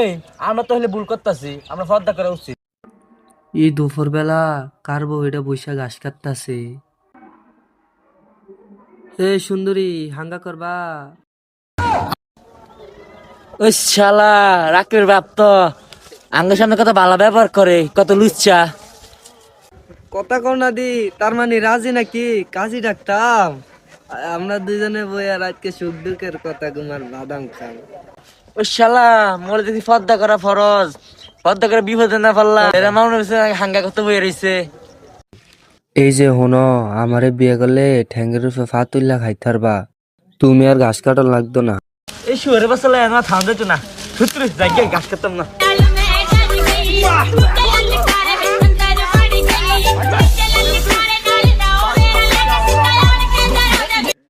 এই আমরা তো হলে ভুল করতেছি, আমরা পর্দা করা উচিত। এই দুপুর বেলা কার বউ এটা বৈশা ঘাস কাটতাছে। এ সুন্দরী, হাঙ্গা করবা? ওই শালা রাকিবের বাপ তো আঙ্গের সামনে কত ভালো ব্যবহার করে, কত লুচ্চা। কথা কও না দি, তার মানে রাজি নাকি? কাজী ডাকতাম। আমরা দুজনে বই আর আজকে সুখ দুঃখের কথা কুমার বাদাম খাম। ওই শালা মোরে দেখি পর্দা করা ফরজ, পর্দা করে বিপদে না পারলাম, এরা মামলা হাঙ্গা করতে বয়ে রয়েছে। এই যে হনো, আমারে বিয়ে করলে ঠ্যাঙ্গের উপরে ফা তুললা খাইতারবা। তুমি আর ঘাস কাটা লাগতো না। এই শুয়ারে বাসালে আমার থাম দিত না, সত্যি যাই গাছ কাটতাম না।